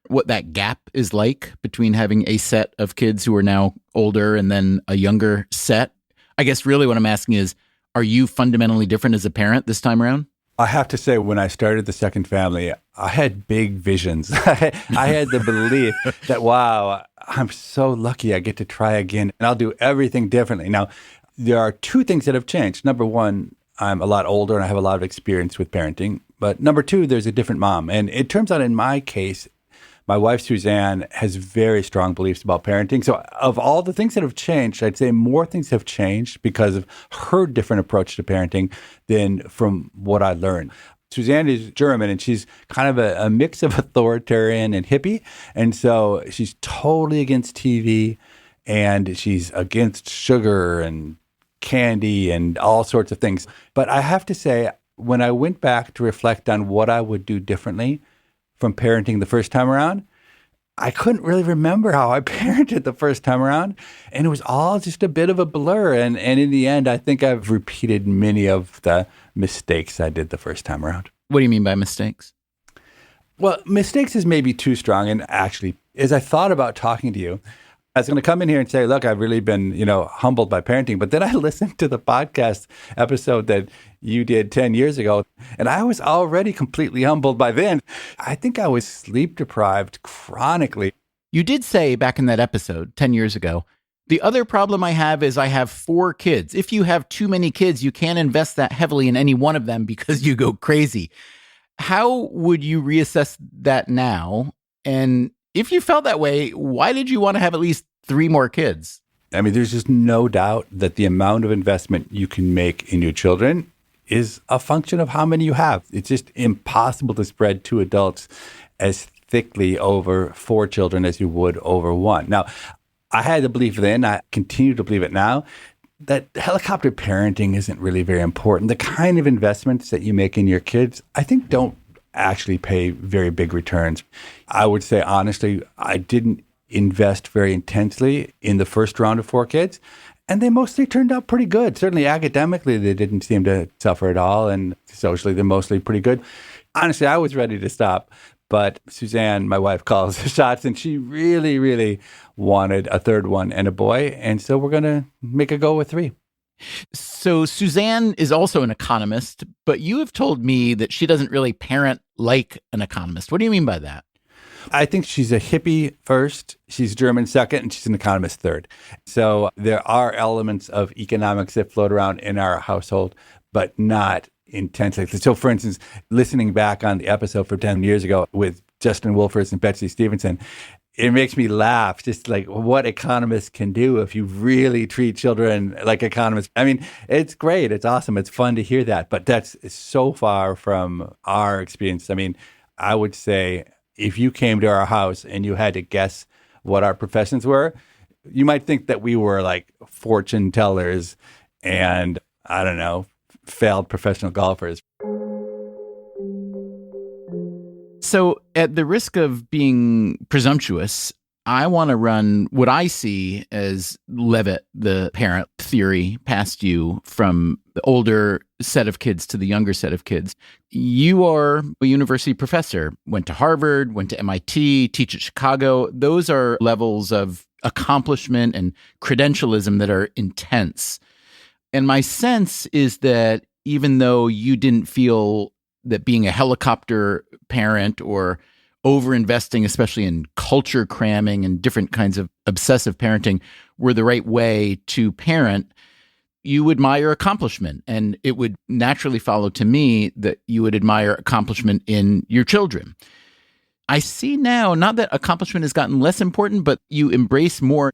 what that gap is like between having a set of kids who are now older and then a younger set? I guess really what I'm asking is, are you fundamentally different as a parent this time around? I have to say, when I started the second family, I had big visions. I had the belief that, wow, I'm so lucky I get to try again, and I'll do everything differently. Now, there are two things that have changed. Number one, I'm a lot older and I have a lot of experience with parenting. But number two, there's a different mom. And it turns out in my case, my wife, Suzanne, has very strong beliefs about parenting. So of all the things that have changed, I'd say more things have changed because of her different approach to parenting than from what I learned. Suzanne is German, and she's kind of a mix of authoritarian and hippie. And so she's totally against TV, and she's against sugar and candy and all sorts of things. But I have to say, when I went back to reflect on what I would do differently from parenting the first time around, I couldn't really remember how I parented the first time around. And it was all just a bit of a blur. And in the end, I think I've repeated many of the mistakes I did the first time around. What do you mean by mistakes? Well, mistakes is maybe too strong. And actually, as I thought about talking to you, I was going to come in here and say, look, I've really been, humbled by parenting. But then I listened to the podcast episode that you did 10 years ago, and I was already completely humbled by then. I think I was sleep deprived chronically. You did say back in that episode 10 years ago, the other problem I have is I have 4 kids. If you have too many kids, you can't invest that heavily in any one of them because you go crazy. How would you reassess that now? And if you felt that way, why did you want to have at least 3 more kids? I mean, there's just no doubt that the amount of investment you can make in your children is a function of how many you have. It's just impossible to spread 2 adults as thickly over 4 children as you would over 1. Now, I had the belief then, I continue to believe it now, that helicopter parenting isn't really very important. The kind of investments that you make in your kids, I think, don't actually pay very big returns. I would say, honestly, I didn't invest very intensely in the first round of 4 kids, and they mostly turned out pretty good. Certainly academically, they didn't seem to suffer at all, and socially, they're mostly pretty good. Honestly, I was ready to stop, but Suzanne, my wife, calls the shots, and she really, really wanted a third one and a boy, and so we're going to make a go with 3. So Suzanne is also an economist, but you have told me that she doesn't really parent like an economist. What do you mean by that? I think she's a hippie first, she's German second, and she's an economist third. So there are elements of economics that float around in our household, but not intensely. So, for instance, listening back on the episode from 10 years ago with Justin Wolfers and Betsy Stevenson, it makes me laugh, just like what economists can do if you really treat children like economists. I mean, it's great. It's awesome. It's fun to hear that. But that's so far from our experience. I mean, I would say if you came to our house and you had to guess what our professions were, you might think that we were like fortune tellers and, I don't know, failed professional golfers. So at the risk of being presumptuous, I want to run what I see as Levitt, the parent theory, past you from the older set of kids to the younger set of kids. You are a university professor, went to Harvard, went to MIT, teach at Chicago. Those are levels of accomplishment and credentialism that are intense. And my sense is that even though you didn't feel that being a helicopter parent or over-investing, especially in culture cramming and different kinds of obsessive parenting, were the right way to parent, you admire accomplishment. And it would naturally follow to me that you would admire accomplishment in your children. I see now, not that accomplishment has gotten less important, but you embrace more,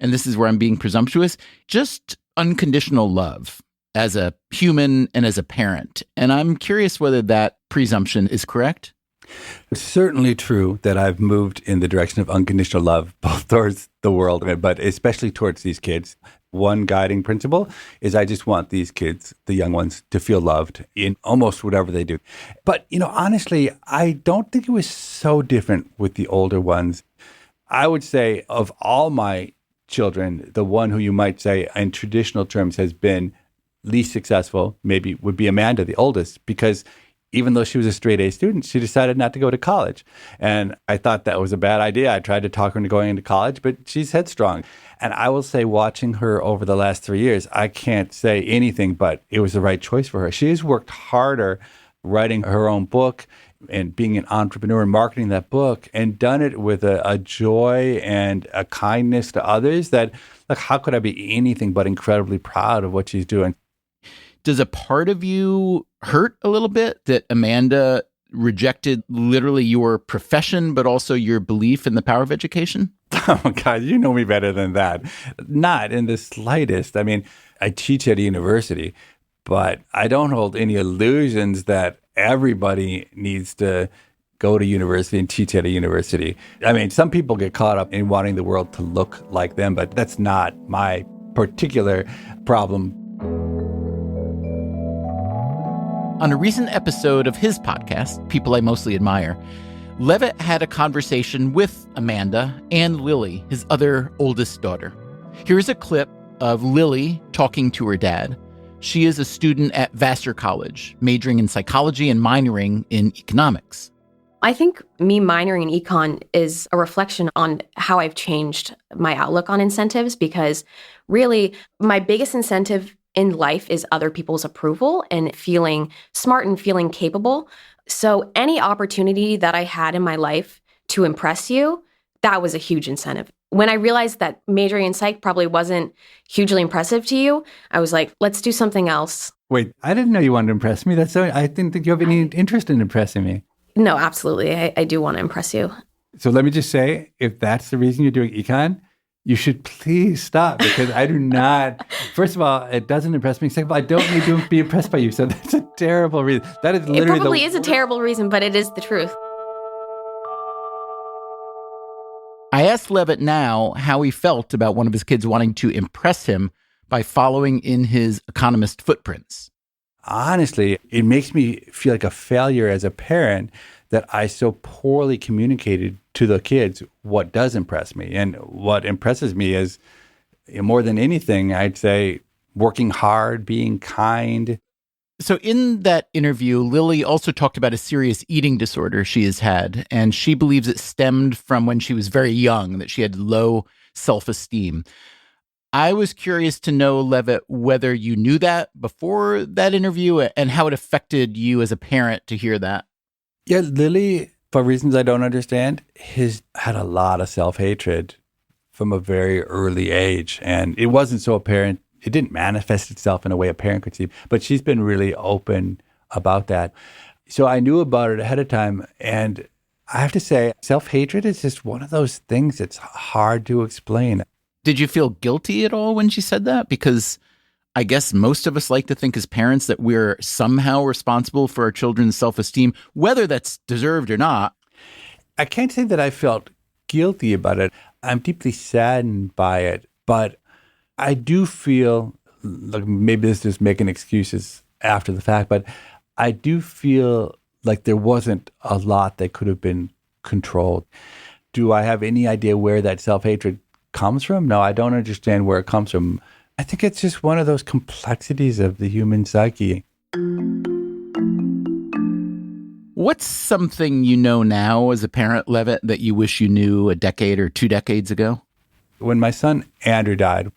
and this is where I'm being presumptuous, just unconditional love as a human and as a parent. And I'm curious whether that presumption is correct. It's certainly true that I've moved in the direction of unconditional love, both towards the world, but especially towards these kids. One guiding principle is I just want these kids, the young ones, to feel loved in almost whatever they do. But, honestly, I don't think it was so different with the older ones. I would say of all my children, the one who you might say in traditional terms has been least successful maybe would be Amanda, the oldest, because even though she was a straight A student, she decided not to go to college. And I thought that was a bad idea. I tried to talk her into going into college, but she's headstrong. And I will say, watching her over the last 3 years, I can't say anything but it was the right choice for her. She has worked harder writing her own book and being an entrepreneur and marketing that book, and done it with a joy and a kindness to others that, like, how could I be anything but incredibly proud of what she's doing? Does a part of you hurt a little bit that Amanda rejected literally your profession, but also your belief in the power of education? Oh, God, you know me better than that. Not in the slightest. I mean, I teach at a university, but I don't hold any illusions that everybody needs to go to university and teach at a university. I mean, some people get caught up in wanting the world to look like them, but that's not my particular problem. On a recent episode of his podcast, People I Mostly Admire, Levitt had a conversation with Amanda and Lily, his other oldest daughter. Here's a clip of Lily talking to her dad. She is a student at Vassar College, majoring in psychology and minoring in economics. I think me minoring in econ is a reflection on how I've changed my outlook on incentives, because really my biggest incentive in life is other people's approval and feeling smart and feeling capable. So any opportunity that I had in my life to impress you, that was a huge incentive. When I realized that majoring in psych probably wasn't hugely impressive to you, I was like, let's do something else. Wait, I didn't know you wanted to impress me. I didn't think you have any interest in impressing me. No, absolutely. I do want to impress you. So let me just say, if that's the reason you're doing econ, you should please stop, because I do not, first of all, it doesn't impress me. Second of all, I don't need to be impressed by you. So that's a terrible reason. That is literally It probably is a terrible reason, but it is the truth. I asked Levitt now how he felt about one of his kids wanting to impress him by following in his Economist footprints. Honestly, it makes me feel like a failure as a parent that I so poorly communicated to the kids what does impress me. And what impresses me is, more than anything, I'd say working hard, being kind. So in that interview, Lily also talked about a serious eating disorder she has had, and she believes it stemmed from when she was very young, that she had low self-esteem. I was curious to know, Levitt, whether you knew that before that interview and how it affected you as a parent to hear that. Yeah, Lily, for reasons I don't understand, has had a lot of self-hatred from a very early age, and it wasn't so apparent. It didn't manifest itself in a way a parent could see, but she's been really open about that. So I knew about it ahead of time. And I have to say, self-hatred is just one of those things that's hard to explain. Did you feel guilty at all when she said that? Because I guess most of us like to think as parents that we're somehow responsible for our children's self-esteem, whether that's deserved or not. I can't say that I felt guilty about it. I'm deeply saddened by it, but I do feel, like maybe this is just making excuses after the fact, but I do feel like there wasn't a lot that could have been controlled. Do I have any idea where that self-hatred comes from? No, I don't understand where it comes from. I think it's just one of those complexities of the human psyche. What's something you know now as a parent, Levitt, that you wish you knew a decade or 2 decades ago? When my son Andrew died,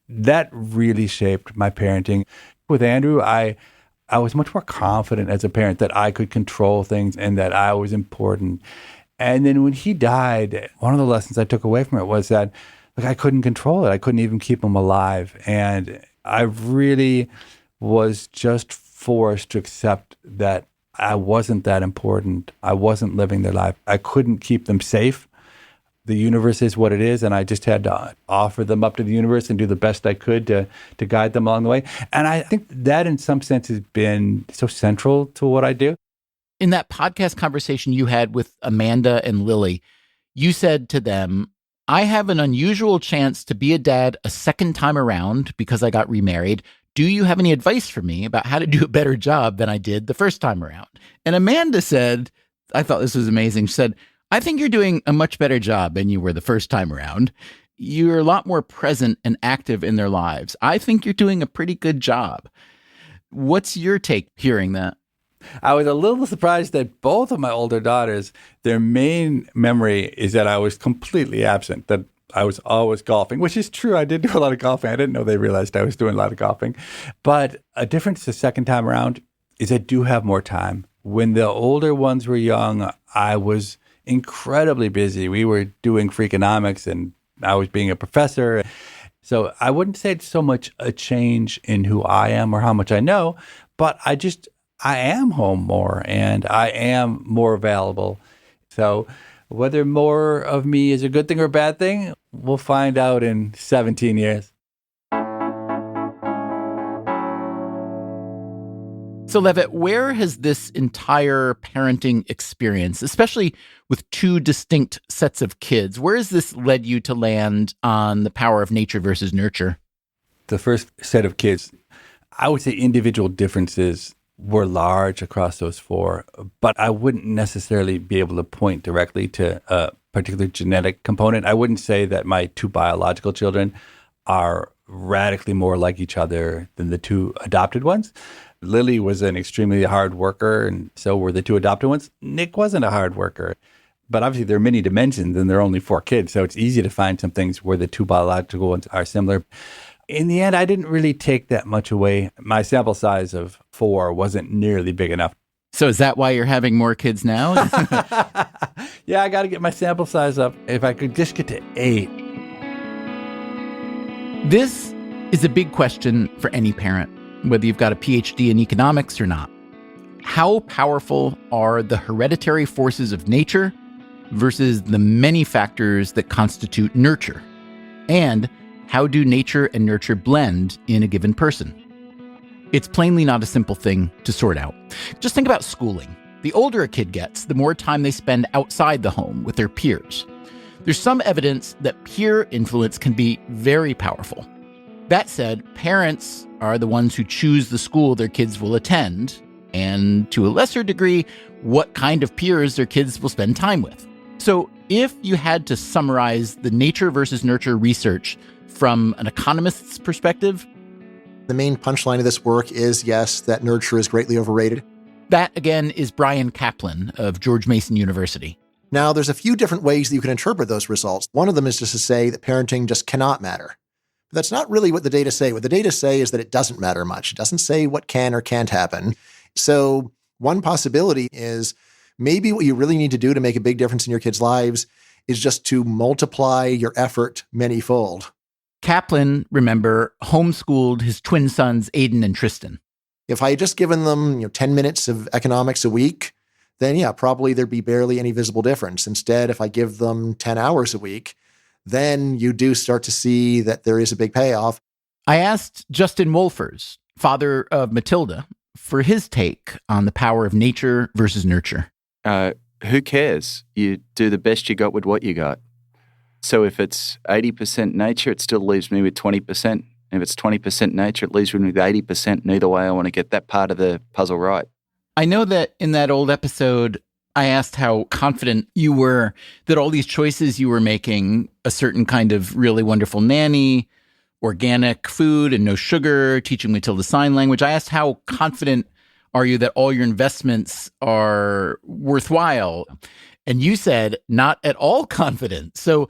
that really shaped my parenting. With Andrew, I was much more confident as a parent that I could control things and that I was important. And then when he died, one of the lessons I took away from it was that I couldn't control it. I couldn't even keep him alive. And I really was just forced to accept that I wasn't that important. I wasn't living their life. I couldn't keep them safe. The universe is what it is, and I just had to offer them up to the universe and do the best I could to guide them along the way. And I think that in some sense has been so central to what I do. In that podcast conversation you had with Amanda and Lily, you said to them, I have an unusual chance to be a dad a second time around because I got remarried. Do you have any advice for me about how to do a better job than I did the first time around? And Amanda said, I thought this was amazing. She said, I think you're doing a much better job than you were the first time around. You're a lot more present and active in their lives. I think you're doing a pretty good job. What's your take hearing that? I was a little surprised that both of my older daughters, their main memory is that I was completely absent, that I was always golfing, which is true. I did do a lot of golfing. I didn't know they realized I was doing a lot of golfing. But a difference the second time around is I do have more time. When the older ones were young, I was incredibly busy. We were doing Freakonomics and I was being a professor. So I wouldn't say it's so much a change in who I am or how much I know, but I am home more and I am more available. So whether more of me is a good thing or a bad thing, we'll find out in 17 years. So, Levitt, where has this entire parenting experience, especially with 2 distinct sets of kids, where has this led you to land on the power of nature versus nurture? The first set of kids, I would say individual differences were large across those 4, but I wouldn't necessarily be able to point directly to a particular genetic component. I wouldn't say that my 2 biological children are radically more like each other than the 2 adopted ones. Lily was an extremely hard worker, and so were the 2 adopted ones. Nick wasn't a hard worker. But obviously there are many dimensions, and there are only 4 kids, so it's easy to find some things where the 2 biological ones are similar. In the end, I didn't really take that much away. My sample size of 4 wasn't nearly big enough. So is that why you're having more kids now? Yeah, I got to get my sample size up. If I could just get to 8. This is a big question for any parent, whether you've got a PhD in economics or not. How powerful are the hereditary forces of nature versus the many factors that constitute nurture? And how do nature and nurture blend in a given person? It's plainly not a simple thing to sort out. Just think about schooling. The older a kid gets, the more time they spend outside the home with their peers. There's some evidence that peer influence can be very powerful. That said, parents are the ones who choose the school their kids will attend, and to a lesser degree, what kind of peers their kids will spend time with. So if you had to summarize the nature versus nurture research from an economist's perspective, the main punchline of this work is, yes, that nurture is greatly overrated. That, again, is Brian Kaplan of George Mason University. Now, there's a few different ways that you can interpret those results. One of them is just to say that parenting just cannot matter. But that's not really what the data say. What the data say is that it doesn't matter much. It doesn't say what can or can't happen. So one possibility is maybe what you really need to do to make a big difference in your kids' lives is just to multiply your effort manyfold. Kaplan, remember, homeschooled his twin sons, Aiden and Tristan. If I had just given them 10 minutes of economics a week, then yeah, probably there'd be barely any visible difference. Instead, if I give them 10 hours a week, then you do start to see that there is a big payoff. I asked Justin Wolfers, father of Matilda, for his take on the power of nature versus nurture. Who cares? You do the best you got with what you got. So if it's 80% nature, it still leaves me with 20%. If it's 20% nature, it leaves me with 80%. And either way, I want to get that part of the puzzle right. I know that in that old episode, I asked how confident you were that all these choices you were making, a certain kind of really wonderful nanny, organic food and no sugar, teaching Matilda sign language. I asked how confident are you that all your investments are worthwhile? And you said not at all confident. So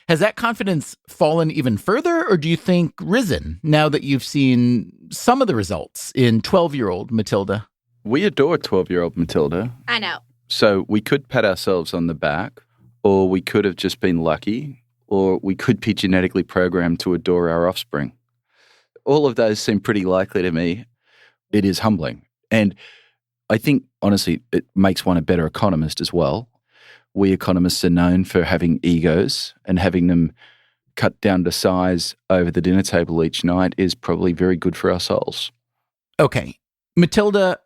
has that confidence fallen even further, or do you think risen now that you've seen some of the results in 12-year-old Matilda? We adore 12-year-old Matilda. I know. So we could pat ourselves on the back, or we could have just been lucky, or we could be genetically programmed to adore our offspring. All of those seem pretty likely to me. It is humbling. And I think, honestly, it makes one a better economist as well. We economists are known for having egos, and having them cut down to size over the dinner table each night is probably very good for our souls. Okay. Matilda,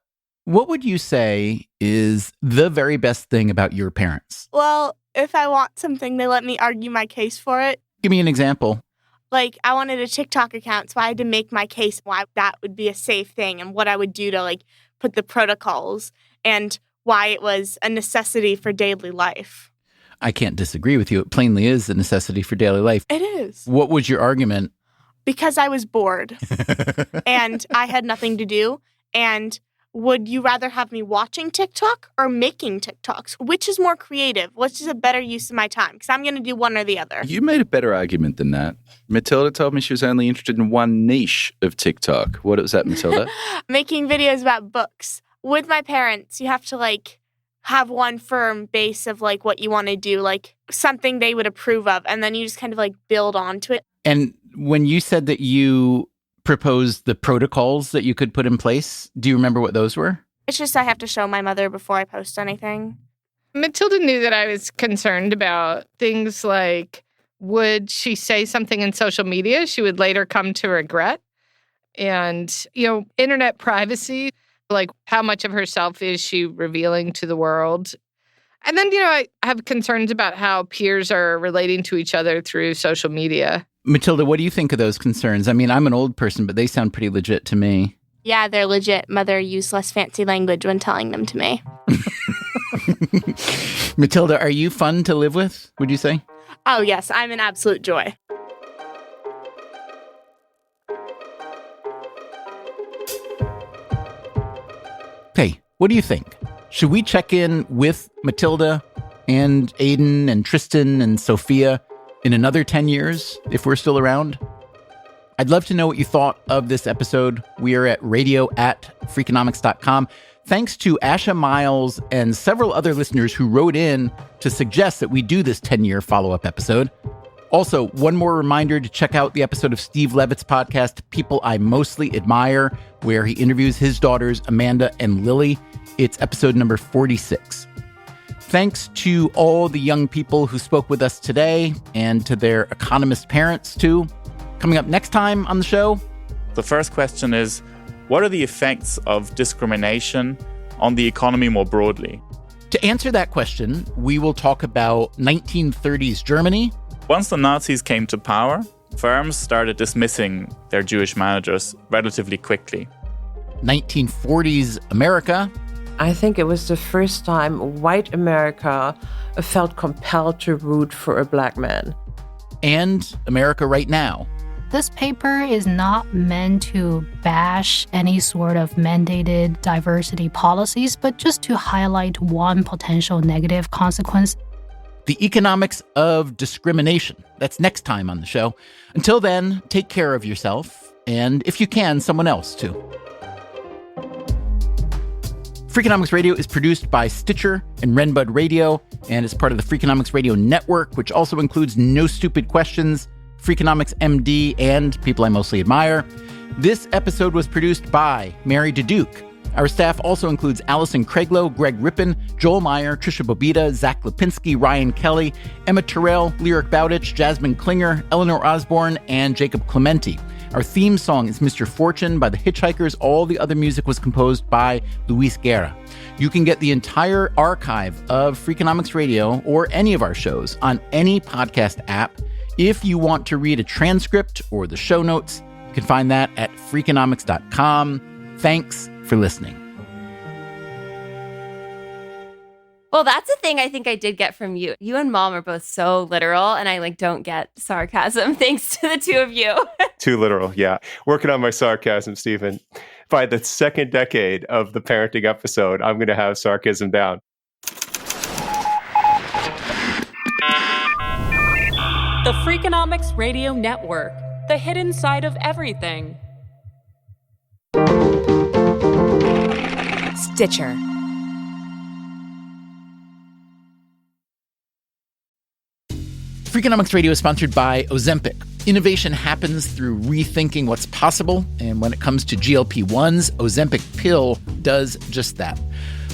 what would you say is the very best thing about your parents? Well, if I want something, they let me argue my case for it. Give me an example. Like, I wanted a TikTok account, so I had to make my case why that would be a safe thing and what I would do to, like, put the protocols and why it was a necessity for daily life. I can't disagree with you. It plainly is a necessity for daily life. It is. What was your argument? Because I was bored and I had nothing to do. And would you rather have me watching TikTok or making TikToks? Which is more creative? Which is a better use of my time? Because I'm going to do one or the other. You made a better argument than that. Matilda told me she was only interested in one niche of TikTok. What was that, Matilda? Making videos about books. With my parents, you have to, like, have one firm base of, like, what you want to do, like, something they would approve of, and then you just kind of, like, build onto it. And when you said that you proposed the protocols that you could put in place, do you remember what those were? It's just I have to show my mother before I post anything. Matilda knew that I was concerned about things like, would she say something in social media she would later come to regret? And, internet privacy. Like, how much of herself is she revealing to the world? And then, I have concerns about how peers are relating to each other through social media. Matilda, what do you think of those concerns? I mean, I'm an old person, but they sound pretty legit to me. Yeah, they're legit. Mother used less fancy language when telling them to me. Matilda, are you fun to live with, would you say? Oh, yes. I'm an absolute joy. Okay, what do you think? Should we check in with Matilda and Aiden and Tristan and Sophia in another 10 years if we're still around? I'd love to know what you thought of this episode. We are at radio@freakonomics.com. Thanks to Asha Miles and several other listeners who wrote in to suggest that we do this 10-year follow-up episode. Also, one more reminder to check out the episode of Steve Levitt's podcast, People I Mostly Admire, where he interviews his daughters, Amanda and Lily. It's episode number 46. Thanks to all the young people who spoke with us today and to their economist parents, too. Coming up next time on the show. The first question is, what are the effects of discrimination on the economy more broadly? To answer that question, we will talk about 1930s Germany. Once the Nazis came to power, firms started dismissing their Jewish managers relatively quickly. 1940s America. I think it was the first time white America felt compelled to root for a black man. And America right now. This paper is not meant to bash any sort of mandated diversity policies, but just to highlight one potential negative consequence. The economics of discrimination. That's next time on the show. Until then, take care of yourself, and if you can, someone else too. Freakonomics Radio is produced by Stitcher and Renbud Radio, and is part of the Freakonomics Radio Network, which also includes No Stupid Questions, Freakonomics MD, and People I Mostly Admire. This episode was produced by Mary DeDuke. Our staff also includes Allison Craiglow, Greg Rippin, Joel Meyer, Trisha Bobita, Zach Lipinski, Ryan Kelly, Emma Terrell, Lyric Bowditch, Jasmine Klinger, Eleanor Osborne, and Jacob Clementi. Our theme song is Mr. Fortune by the Hitchhikers. All the other music was composed by Luis Guerra. You can get the entire archive of Freakonomics Radio or any of our shows on any podcast app. If you want to read a transcript or the show notes, you can find that at freakonomics.com. Thanks for listening. Well, that's a thing I think I did get from you. You and Mom are both so literal, and I don't get sarcasm thanks to the two of you. Too literal, yeah. Working on my sarcasm, Stephen. By the second decade of the parenting episode, I'm going to have sarcasm down. The Freakonomics Radio Network, the hidden side of everything. Stitcher. Freakonomics Radio is sponsored by Ozempic. Innovation happens through rethinking what's possible, and when it comes to GLP-1s, Ozempic pill does just that.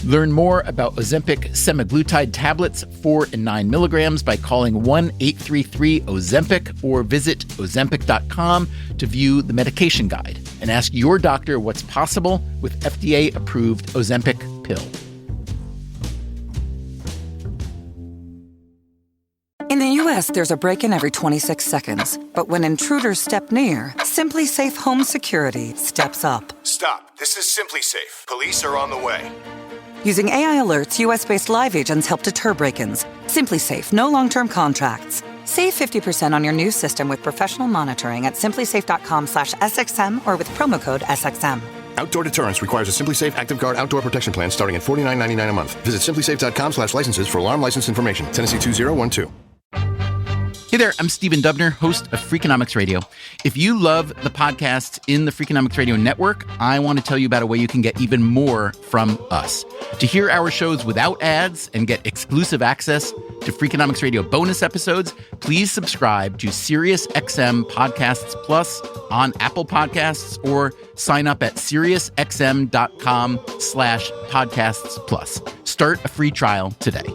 Learn more about Ozempic semaglutide tablets, 4 and 9 milligrams, by calling 1-833-OZEMPIC or visit ozempic.com to view the medication guide and ask your doctor what's possible with FDA-approved Ozempic pill. In the U.S., there's a break-in every 26 seconds. But when intruders step near, Simply Safe Home Security steps up. Stop. This is Simply Safe. Police are on the way. Using AI alerts, U.S.-based live agents help deter break-ins. Simply Safe, no long-term contracts. Save 50% on your new system with professional monitoring at simplysafe.com/SXM or with promo code SXM. Outdoor deterrence requires a Simply Safe Active Guard outdoor protection plan starting at $49.99 a month. Visit simplysafe.com/licenses for alarm license information. Tennessee 2012. Hey there, I'm Stephen Dubner, host of Freakonomics Radio. If you love the podcasts in the Freakonomics Radio network, I want to tell you about a way you can get even more from us. To hear our shows without ads and get exclusive access to Freakonomics Radio bonus episodes, please subscribe to SiriusXM Podcasts Plus on Apple Podcasts or sign up at SiriusXM.com/podcasts plus. Start a free trial today.